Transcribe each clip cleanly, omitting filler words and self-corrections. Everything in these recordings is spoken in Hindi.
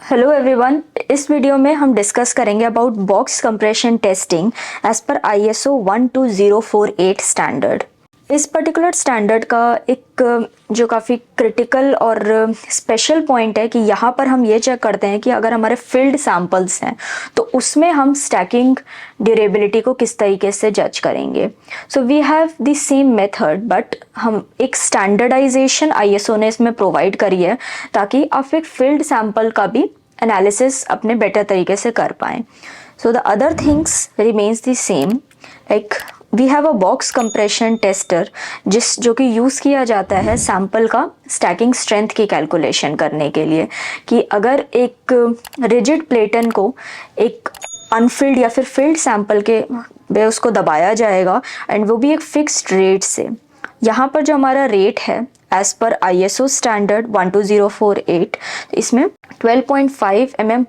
हेलो एवरीवन, इस वीडियो में हम डिस्कस करेंगे about box compression testing as per ISO 12048 standard. इस पर्टिकुलर स्टैंडर्ड का एक जो काफ़ी क्रिटिकल और स्पेशल पॉइंट है कि यहाँ पर हम ये चेक करते हैं कि अगर हमारे फील्ड सैंपल्स हैं तो उसमें हम स्टैकिंग ड्यूरेबिलिटी को किस तरीके से जज करेंगे। So we have the same method but हम एक स्टैंडर्डाइजेशन ISO ने इसमें प्रोवाइड करी है ताकि आप एक फील्ड सैंपल का भी एनालिसिस अपने बेटर तरीके से कर पाएँ। So the other things remains the same, like we have a box compression tester जो कि यूज़ किया जाता है सैंपल का स्टैकिंग स्ट्रेंथ की कैलकुलेशन करने के लिए कि अगर एक रिजिड प्लेटन को एक अनफिल्ड या फिर फिल्ड सैंपल के वे उसको दबाया जाएगा एंड वो भी एक फिक्स्ड रेट से। यहाँ पर जो हमारा रेट है एज पर ISO स्टैंडर्ड 12048 इसमें 12.5 mm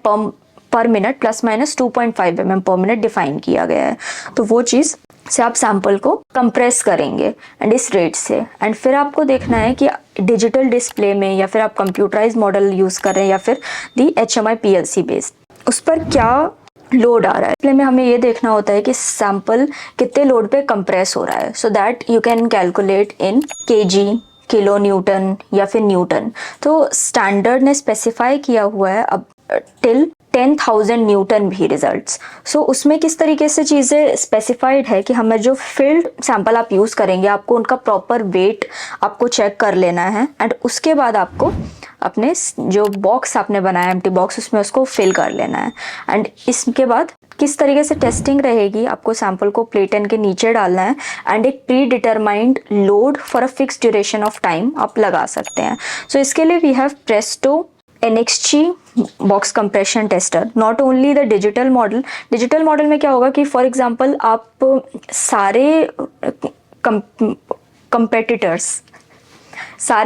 पर मिनट प्लस माइनस 2.5 mm पर मिनट डिफाइन किया गया है। तो वो चीज़ से आप सैंपल को कंप्रेस करेंगे एंड इस रेट से, एंड फिर आपको देखना है कि डिजिटल डिस्प्ले में या फिर आप कंप्यूटराइज मॉडल यूज़ कर रहे हैं या फिर दी HMI PLC बेस्ड उस पर क्या लोड आ रहा है। डिस्प्ले में हमें ये देखना होता है कि सैंपल कितने लोड पे कंप्रेस हो रहा है, so that you can calculate in kg, kilo Newton या फिर न्यूटन। तो स्टैंडर्ड ने स्पेसिफाई किया हुआ है अब टिल 10,000 न्यूटन भी रिजल्ट्स। सो उसमें किस तरीके से चीज़ें स्पेसिफाइड है कि हमें जो फील्ड सैंपल आप यूज़ करेंगे आपको उनका प्रॉपर वेट आपको चेक कर लेना है एंड उसके बाद आपको अपने जो बॉक्स आपने बनाया एम्प्टी बॉक्स उसमें उसको फिल कर लेना है। एंड इसके बाद किस तरीके से टेस्टिंग रहेगी, आपको सैंपल को प्लेटन के नीचे डालना है एंड एक predetermined load for a fix duration of time आप लगा सकते हैं। सो इसके लिए we have Presto NXG box compression tester, not only the digital model में क्या होगा कि फॉर एग्जांपल आप सारे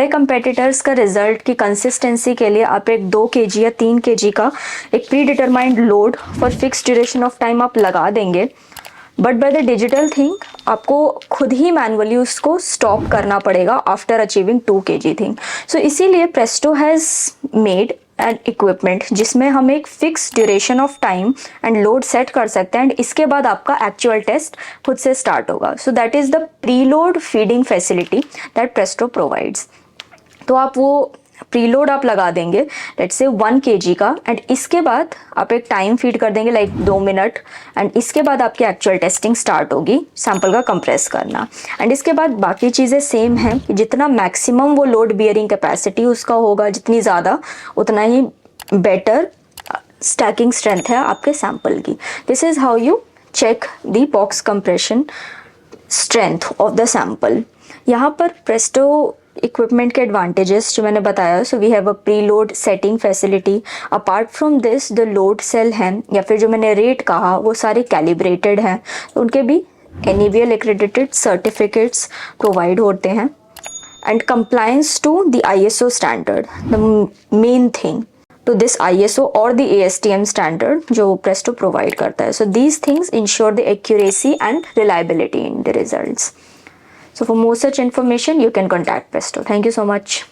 कंपेटिटर्स का रिजल्ट की कंसिस्टेंसी के लिए आप एक 2 kg या 3 kg का एक predetermined load for fix duration of time आप लगा देंगे, but by the digital thing आपको खुद ही मैनुअली उसको स्टॉप करना पड़ेगा आफ्टर अचीविंग 2 kg थिंग। सो इसीलिए Presto has made an equipment जिसमें हम एक fix duration of time and load set कर सकते हैं एंड इसके बाद आपका एक्चुअल टेस्ट खुद से स्टार्ट होगा। So that is the preload feeding facility that Presto provides. तो आप वो प्रीलोड आप लगा देंगे लेट्स से 1 kg का एंड इसके बाद आप एक टाइम फीड कर देंगे लाइक 2 मिनट एंड इसके बाद आपकी एक्चुअल टेस्टिंग स्टार्ट होगी सैंपल का कंप्रेस करना। एंड इसके बाद बाकी चीज़ें सेम हैं कि जितना मैक्सिमम वो लोड बियरिंग कैपेसिटी उसका होगा जितनी ज़्यादा उतना ही बेटर स्टैकिंग स्ट्रेंथ है आपके सैंपल की। This is how you check the box compression strength of the sample. यहाँ पर प्रेस्टो इक्विपमेंट के एडवांटेजेस जो मैंने बताया, so we have a preload setting facility. Apart from this the load cell हैं या फिर जो मैंने रेट कहा वो सारे कैलिब्रेटेड हैं, तो उनके भी NABL एक्रेडिटेड सर्टिफिकेट्स प्रोवाइड होते हैं and compliance to the ISO standard the main thing to this ISO or the ASTM standard जो प्रेस्टो प्रोवाइड करता है। So these things ensure the accuracy and reliability in the results. So for more such information, you can contact Presto. Thank you so much.